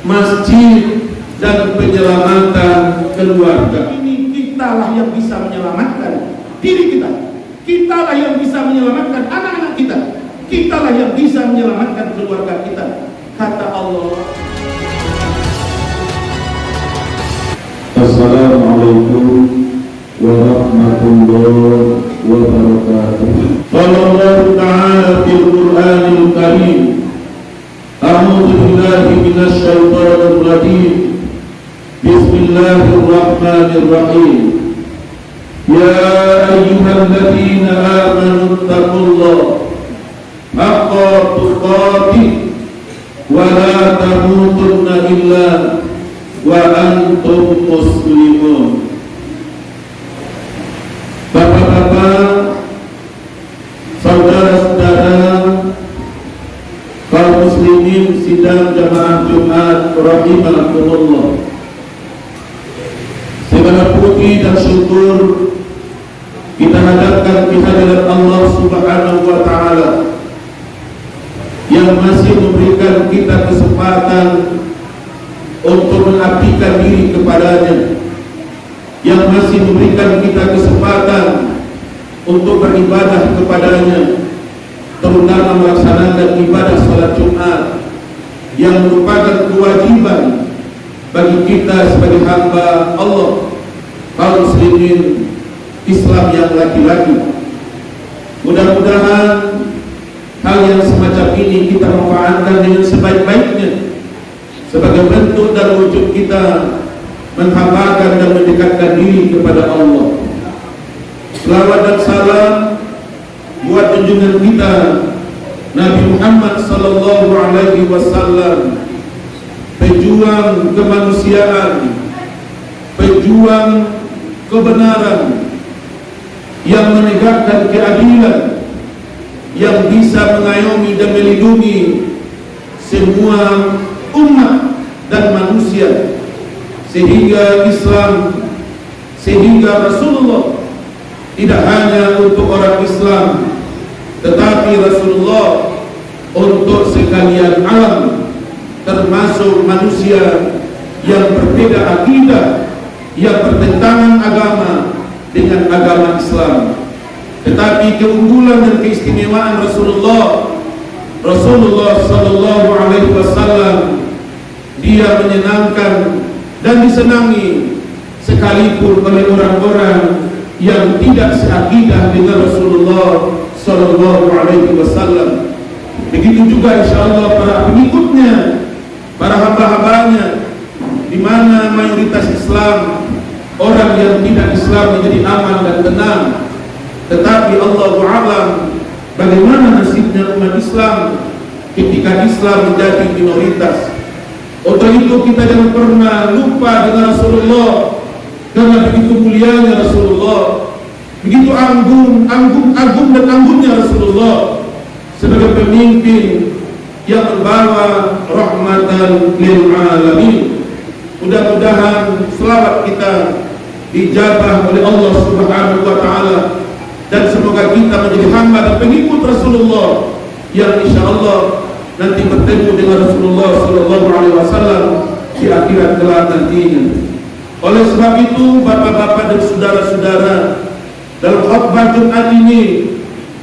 masjid dan penyelamatan keluarga. Ini kitalah yang bisa menyelamatkan diri kita, kitalah yang bisa menyelamatkan anak-anak kita, kitalah yang bisa menyelamatkan keluarga kita. Kata Allah. Assalamualaikum warahmatullahi wabarakatuh. Qala Allah Ta'ala fil Qur'anil Karim. A'udzu billahi minasy syaithanir rajim. Bismillahirrahmanirrahim. Ya ayyuhalladzina amanu taqullaha haqqa tuqatih wa la tamutunna illa wa antum muslimun. Bapak-bapak, saudara-saudara, kaum muslimin sidang jamaah Jumat rahimakumullah. Segala puji dan syukur kita hadapkan kehadirat Allah Subhanahu wa Ta'ala yang masih memberikan kita kesempatan untuk mengabdikan diri kepadanya, yang masih memberikan kita kesempatan untuk beribadah kepadanya, terutama melaksanakan ibadah salat Jumat yang merupakan kewajiban bagi kita sebagai hamba Allah, kaum muslimin Islam yang laki-laki. Mudah-mudahan hal yang semacam ini kita manfaatkan dengan sebaik-baiknya sebagai bentuk dan wujud kita menghambakan dan mendekatkan diri kepada Allah. Selawat dan salam buat junjungan kita Nabi Muhammad sallallahu alaihi wasallam, pejuang kemanusiaan, pejuang kebenaran, yang menegakkan keadilan, yang bisa mengayomi dan melindungi semua umat dan manusia, sehingga Islam, sehingga Rasulullah tidak hanya untuk orang Islam, tetapi Rasulullah untuk sekalian alam, termasuk manusia yang berbeda akidah, yang bertentangan agama dengan agama Islam. Tetapi keunggulan dan keistimewaan Rasulullah sallallahu alaihi wasallam, dia menyenangkan dan disenangi sekalipun oleh orang-orang yang tidak seakidah dengan Rasulullah sallallahu alaihi wasallam. Begitu juga insyaallah para pengikutnya, para hamba-hambanya, di mana mayoritas Islam, orang yang tidak Islam menjadi aman dan tenang. Tetapi Allahu a'lam bagaimana nasibnya umat Islam ketika Islam menjadi minoritas. Untuk itu kita jangan pernah lupa dengan Rasulullah, karena begitu mulianya Rasulullah, begitu agung dan anggungnya Rasulullah sebagai pemimpin yang membawa rahmatan lil alamin. Mudah-mudahan selawat kita dijabah oleh Allah Subhanahu wa Ta'ala, dan semoga kita menjadi hamba dan pengikut Rasulullah yang insyaallah nanti bertemu dengan Rasulullah sallallahu alaihi wasallam di akhirat kelak nantinya. Oleh sebab itu, bapak-bapak dan saudara-saudara, dalam khutbah Jumat ini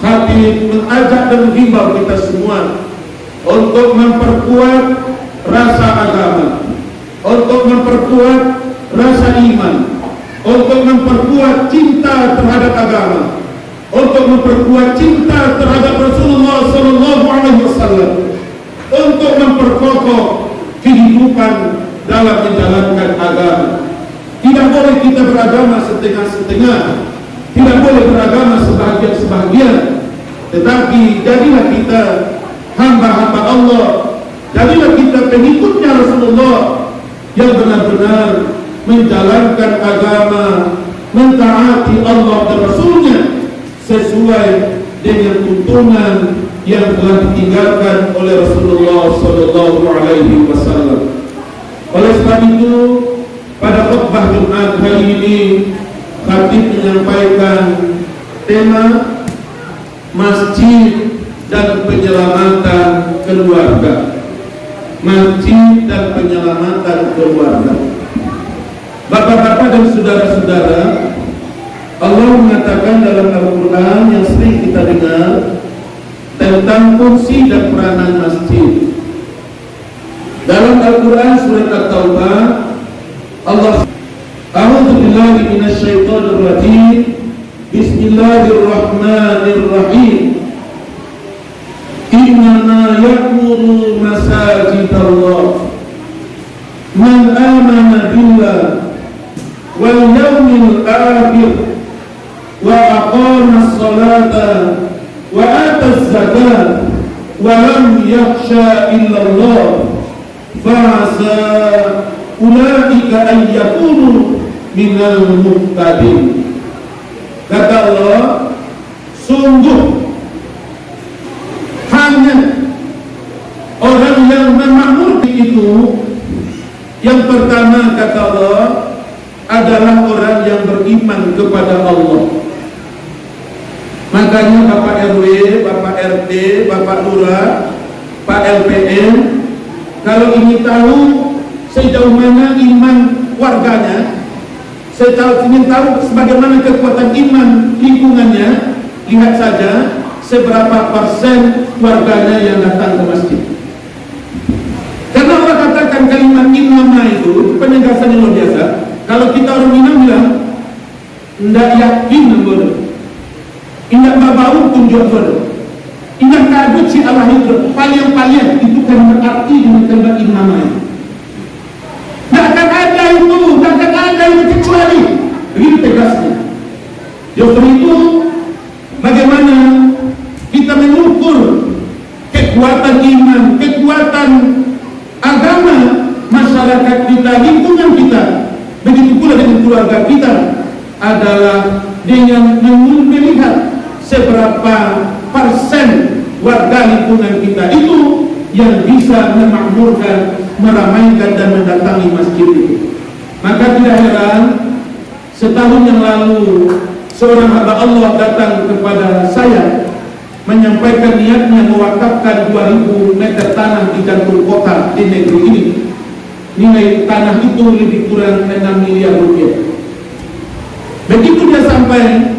khatib mengajak dan menghimbau kita semua untuk memperkuat rasa agama, untuk memperkuat rasa iman, untuk memperkuat cinta terhadap agama, untuk memperkuat cinta terhadap Rasulullah sallallahu alaihi wasallam, untuk memperkokoh kehidupan dalam menjalankan agama. Tidak boleh kita beragama setengah-setengah, tidak boleh beragama sebahagian-sebahagian, tetapi jadilah kita hamba-hamba Allah, jadilah kita pengikutnya Rasulullah yang benar-benar menjalankan agama, mentaati Allah dan Rasulnya sesuai dengan tuntunan yang telah ditinggalkan oleh Rasulullah sallallahu alaihi wasallam. Oleh sebab itu, pada khutbah Jumat hari ini, khatib menyampaikan tema masjid dan penyelamatan keluarga. Masjid dan penyelamatan keselamatan keluarga. Bapak-bapak dan saudara-saudara, Allah mengatakan dalam Al-Quran yang sering kita dengar tentang fungsi dan peranan masjid. Dalam Al-Quran surat At-Taubah, Allah A'udzu billahi minasyaitonir rajim. Bismillahirrahmanirrahim. Innama ya'muru masajidallah man amana billah wal yawmil akhir wa aqamas salata wa ataz zakat wa lam yakhsha illallah fa'asa ulaika an yakunu minal muhtadin. Kata Allah, sungguh hanya orang yang memakmurkan itu, yang pertama kata Allah adalah orang yang beriman kepada Allah. Makanya Bapak RW, Bapak RT, Bapak Lurah, Pak LPM, kalau ingin tahu sejauh mana iman warganya, saya ingin tahu sebagaimana kekuatan iman lingkungannya, lihat saja seberapa persen warganya yang datang ke masjid. Karena Allah katakan kalimat innama itu penegasan yang luar biasa. Kalau kita orang Minang bilang ndak yakin bodoh, indak babau pun jodoh, indak kadut si Allah itu palian-palian, itu kan berarti dengan kalimat innama itu. Ndak akan ada itu, ndak akan ada itu kecuali begitu tegasnya. Justru itu bagaimana kita mengukur kekuatan iman, kekuatan agama masyarakat kita, lingkungan kita, begitu pula dengan keluarga kita, adalah dengan melihat seberapa persen warga lingkungan kita itu yang bisa memakmurkan, meramaikan dan mendatangi masjid itu. Maka tidak heran setahun yang lalu seorang hamba Allah datang kepada saya menyampaikan niatnya mewakafkan 2000 meter tanah di jantung kota di negeri ini. Nilai tanah itu lebih kurang 6 miliar rupiah. Begitu dia sampai,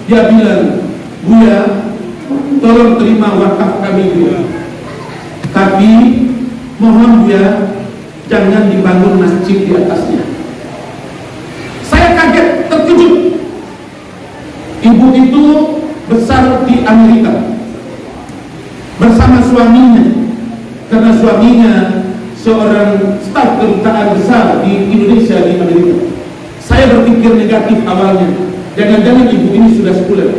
dia bilang, Buya, tolong terima wakaf kami Buya, tapi mohon Buya jangan dibangun masjid di atasnya. Saya kaget, terkejut. Ibu itu besar di Amerika bersama suaminya, karena suaminya seorang staf kedutaan besar di Indonesia di Amerika. Saya berpikir negatif awalnya, jangan-jangan ibu ini sudah sekuler.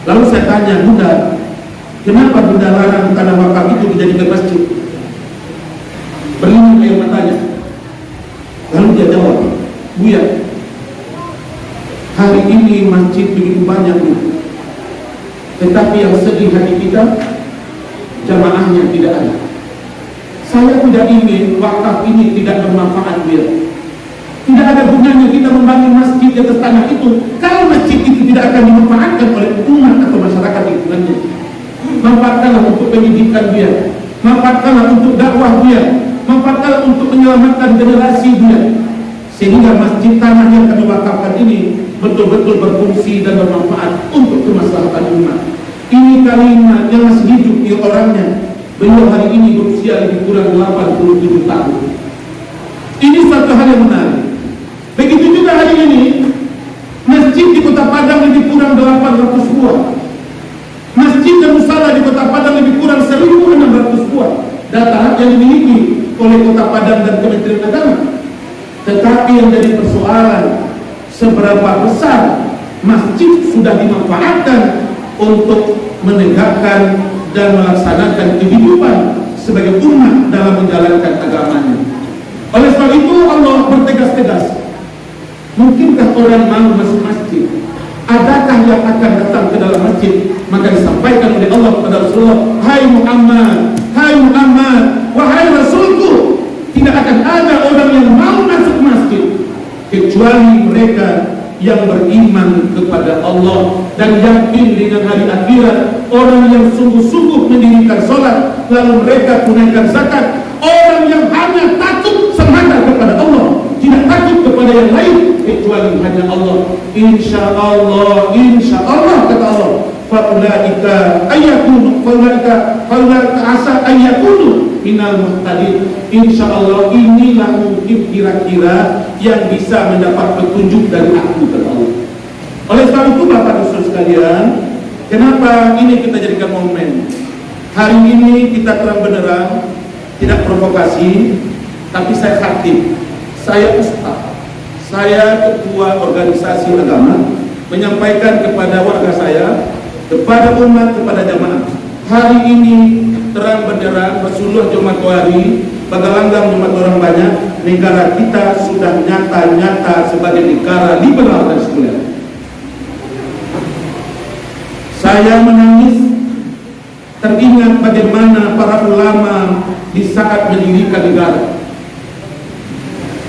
Lalu saya tanya, Bunda, kenapa Bunda larang tanah wakaf itu dijadikan masjid? Berlinang air matanya. Lalu dia jawab, Buya, hari ini masjid begitu banyak, Bu, tetapi yang sedih hati kita, jamaahnya tidak ada. Saya tidak ingin wakaf ini tidak bermanfaat, Buya. Tidak ada gunanya kita membangun masjid di atas tanah itu kalau masjid itu tidak akan dimanfaatkan oleh umat atau masyarakat lingkungannya. Manfaatkanlah untuk pendidikan dia, manfaatkanlah untuk dakwah dia, manfaatkanlah untuk menyelamatkan generasi dia, sehingga masjid tanah yang kami wakafkan ini betul-betul berfungsi dan bermanfaat untuk kemaslahatan umat. Ini kalimat yang masih hidup di orangnya. Beliau hari ini berusia lebih kurang 87 tahun. Ini satu hal yang menarik. Begitu juga hari ini masjid di Kota Padang lebih kurang 800 buah, masjid dan musala di Kota Padang lebih kurang 1.600 buah. Data yang dimiliki oleh Kota Padang dan Kementerian Agama. Tetapi yang jadi persoalan, seberapa besar masjid sudah dimanfaatkan untuk menegakkan dan melaksanakan kehidupan sebagai umat dalam menjalankan agamanya. Oleh sebab itu Allah bertegas-tegas, mungkinkah orang mau masuk masjid? Adakah yang akan datang ke dalam masjid? Maka disampaikan oleh Allah kepada Rasulullah, Hai Muhammad, wahai Rasulku, tidak akan ada orang yang mau masuk masjid kecuali mereka yang beriman kepada Allah dan yakin dengan hari akhirat, orang yang sungguh-sungguh mendirikan sholat, lalu mereka tunaikan zakat, orang yang hanya takut semata firman-Nya Allah, insya Allah kata Allah, faulaika asa ayyakunu minal muhtadin. Insya Allah inilah mungkin kira-kira yang bisa mendapat petunjuk dari aku, kata Allah. Oleh sebab itu Bapak dan Saudara sekalian, kenapa ini kita jadikan momen? Hari ini kita terang benderang, tidak provokasi, tapi saya khatib, saya ustaz, saya ketua organisasi agama, menyampaikan kepada warga saya, kepada umat, kepada jamaah, hari ini terang benderang Rasulullah Jumat Wari, Bagalanggang Jumat orang banyak, negara kita sudah nyata-nyata sebagai negara liberal dan sekuler. Saya menangis teringat bagaimana para ulama di saat mendirikan negara,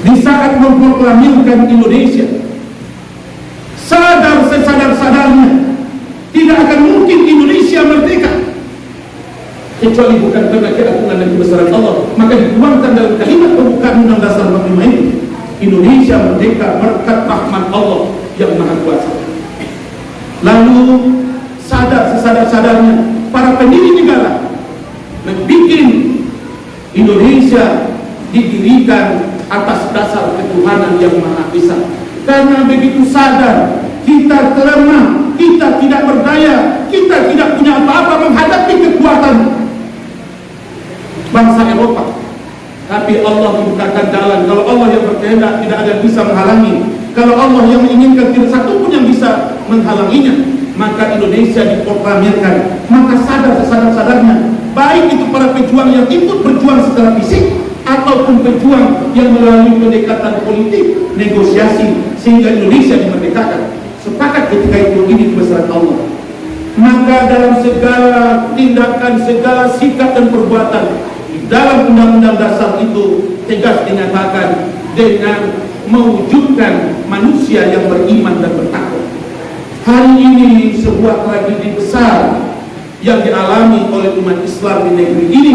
di saat memproklamirkan Indonesia, sadar sesadar-sadarnya tidak akan mungkin Indonesia merdeka kecuali bukan karena keagungan dan kebesaran Allah. Maka dituangkan dalam kalimat pembukaan Undang Dasar 45 ini, Indonesia merdeka berkat rahmat Allah yang Maha Kuasa. Lalu sadar sesadar-sadarnya para pendiri negara membuat Indonesia didirikan atas dasar ketuhanan yang Maha Esa. Karena begitu sadar kita lemah, kita tidak berdaya, kita tidak punya apa-apa menghadapi kekuatan bangsa Eropa. Tapi Allah membukakan jalan. Kalau Allah yang berkehendak, tidak ada yang bisa menghalangi. Kalau Allah yang menginginkan, tidak satu pun yang bisa menghalanginya. Maka Indonesia diproklamirkan. Maka sadar sesadar-sadarnya, baik itu para pejuang yang ikut berjuang secara fisik ataupun pejuang yang melalui pendekatan politik, negosiasi, sehingga Indonesia dimerdekakan. Sepakat ketika itu, ini kebesaran Allah. Maka dalam segala tindakan, segala sikap dan perbuatan di dalam Undang-Undang Dasar itu tegas dinyatakan dengan mewujudkan manusia yang beriman dan bertakwa. Hari ini sebuah tragedi besar yang dialami oleh umat Islam di negeri ini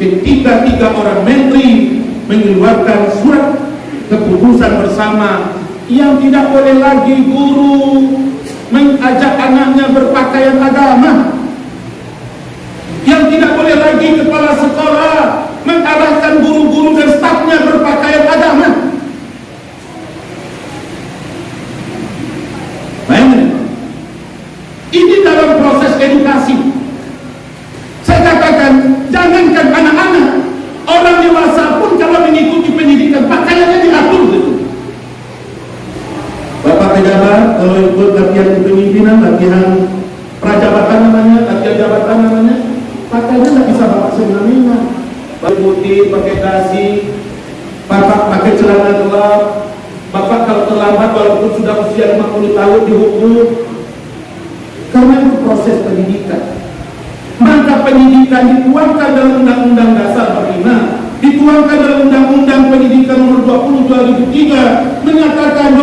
ketika 3 orang menteri mengeluarkan surat keputusan bersama yang tidak boleh lagi guru mengajak anaknya berpakaian agama, yang tidak boleh lagi kepala sekolah mengarahkan guru-guru dan stafnya berpakaian agama. Ini dalam proses edukasi. Saya katakan, jangankan anak-anak, orang dewasa pun kalau mengikuti pendidikan pakaiannya diatur gitu. Bapak pejabat kalau ikut latihan kepemimpinan, latihan prajabatan namanya, latihan jabatan namanya, pakaiannya nggak bisa bapak semena-mena. Pakai putih, pakai dasi, bapak pakai celana gelap. Bapak kalau terlambat walaupun sudah usia 50 tahun dihukum. Karena itu proses pendidikan. Maka pendidikan dituangkan dalam Undang-Undang Dasar 45, dituangkan dalam Undang-Undang Pendidikan Nomor 20 2003, menyatakan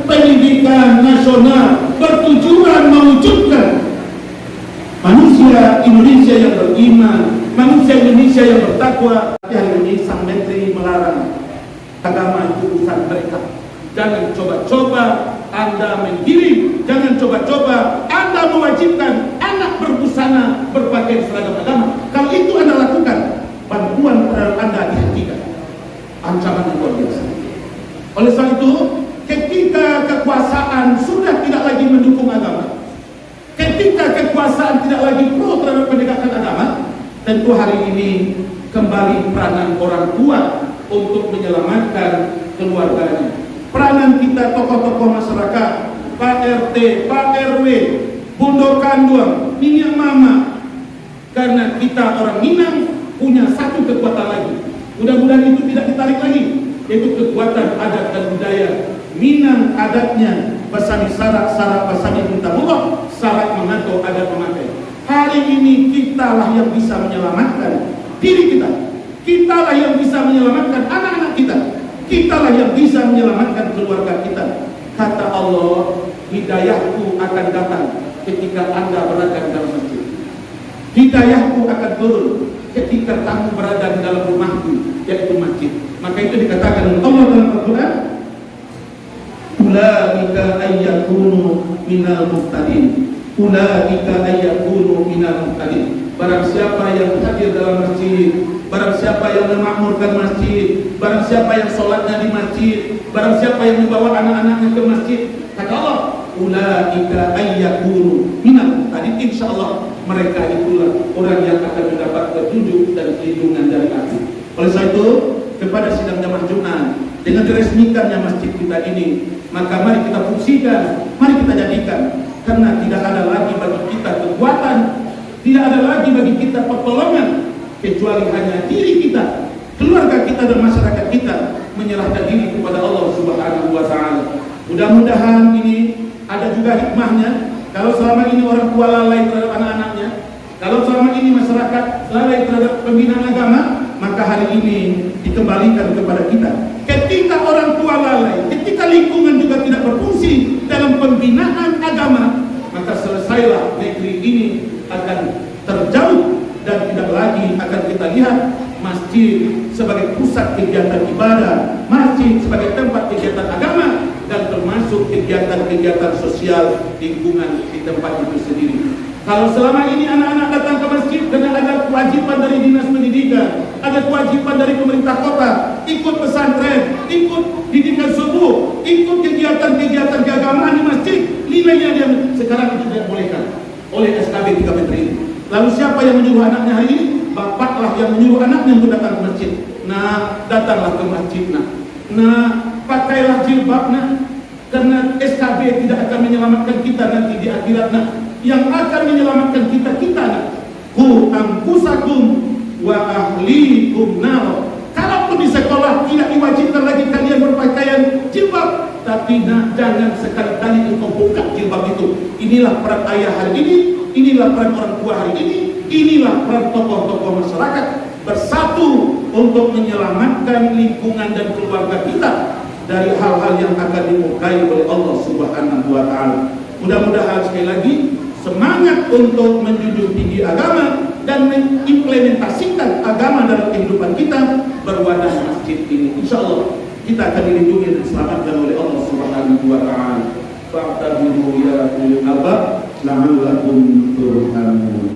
pendidikan nasional bertujuan mewujudkan manusia Indonesia yang beriman, manusia Indonesia yang bertakwa. Hari ini sang menteri melarang agama itu urusan mereka. Jangan coba-coba Anda menggiring, jangan coba-coba Anda mewajibkan anak berbusana berpakaian seragam agama. Kalau itu Anda lakukan, bantuan terhadap Anda dihentikan. Ancaman yang luar biasa. Oleh sebab itu, ketika kekuasaan sudah tidak lagi mendukung agama, ketika kekuasaan tidak lagi pro terhadap pendekatan agama, tentu hari ini kembali peranan orang tua untuk menyelamatkan keluarganya. Peranan kita tokoh-tokoh masyarakat, Pak RT, Pak RW, Bundok Kanduang, Minyak Mama. Karena kita orang Minang punya satu kekuatan lagi. Mudah-mudahan itu tidak ditarik lagi, yaitu kekuatan adat dan budaya. Minang adatnya basani sarak basani mintabullah, sarak mengatur adat memakai. Hari ini kitalah yang bisa menyelamatkan diri kita. Kitalah yang bisa menyelamatkan anak-anak kita. Kitalah yang bisa menyelamatkan keluarga kita. Kata Allah, hidayahku akan datang ketika Anda berada di dalam masjid. Hidayahku akan turun ketika kamu berada di dalam rumahku, yaitu masjid. Maka itu dikatakan oleh Allah dalam Al-Quran, ulaika ayyakunu minal muhtadin. Ulaika ayyakunu minal muhtadin. Barang siapa yang hadir dalam masjid, barang siapa yang memakmurkan masjid, barang siapa yang sholatnya di masjid, barang siapa yang membawa anak-anaknya ke masjid, kata Allah, ulaika ayyakunu minal muhtadin. Insyaallah mereka itulah orang yang akan mendapat petunjuk dan perlindungan dari aku. Oleh sebab itu, kepada sidang jamaah Jumat, dengan diresmikannya masjid kita ini, maka mari kita fungsikan, mari kita jadikan, karena tidak ada lagi bagi kita kekuatan, tidak ada lagi bagi kita pertolongan, kecuali hanya diri kita, keluarga kita dan masyarakat kita menyerahkan diri kepada Allah Subhanahu wa Ta'ala. Mudah-mudahan ini ada juga hikmahnya. Kalau selama ini orang tua lalai terhadap anak-anaknya, kalau selama ini masyarakat lalai terhadap pembinaan agama, maka hari ini dikembalikan kepada kita. Ketika orang tua lalai, ketika lingkungan juga tidak berfungsi dalam pembinaan agama, maka selesailah negeri ini akan terjauh dan tidak lagi akan kita lihat masjid sebagai pusat kegiatan ibadah, masjid sebagai tempat kegiatan agama, dan termasuk kegiatan-kegiatan sosial lingkungan di tempat itu sendiri. Kalau selama ini anak-anak datang ke masjid karena ada kewajiban dari dinas pendidikan, ada kewajiban dari pemerintah kota, ikut pesantren, ikut didikan subuh, ikut kegiatan-kegiatan keagamaan di masjid, nilainya dia sekarang itu tidak bolehkan oleh SKB 3 Menteri ini. Lalu siapa yang menyuruh anaknya hari ini? Bapaklah yang menyuruh anaknya untuk datang ke masjid. Nah, datanglah ke masjid, nah, pakailah jilbab, karena SKB tidak akan menyelamatkan kita nanti di akhirat, yang akan menyelamatkan kita, qu anfusakum wa ahlikum nar. Kalaupun di sekolah tidak diwajibkan lagi kalian berpakaian jilbab, tapi jangan sekali-kali engkau buka jilbab itu. Inilah peran ayah hari ini, inilah peran orang tua hari ini, inilah peran tokoh-tokoh masyarakat bersatu untuk menyelamatkan lingkungan dan keluarga kita dari hal-hal yang akan dimurkai oleh Allah Subhanahu wa Ta'ala. Mudah-mudahan sekali lagi semangat untuk menjunjung tinggi agama dan mengimplementasikan agama dalam kehidupan kita berwadah masjid ini. Insyaallah kita akan dilindungi dan diselamatkan oleh Allah Subhanahu wa Ta'ala. Fa'tabiru ya ulil albab la'allakum turhamun.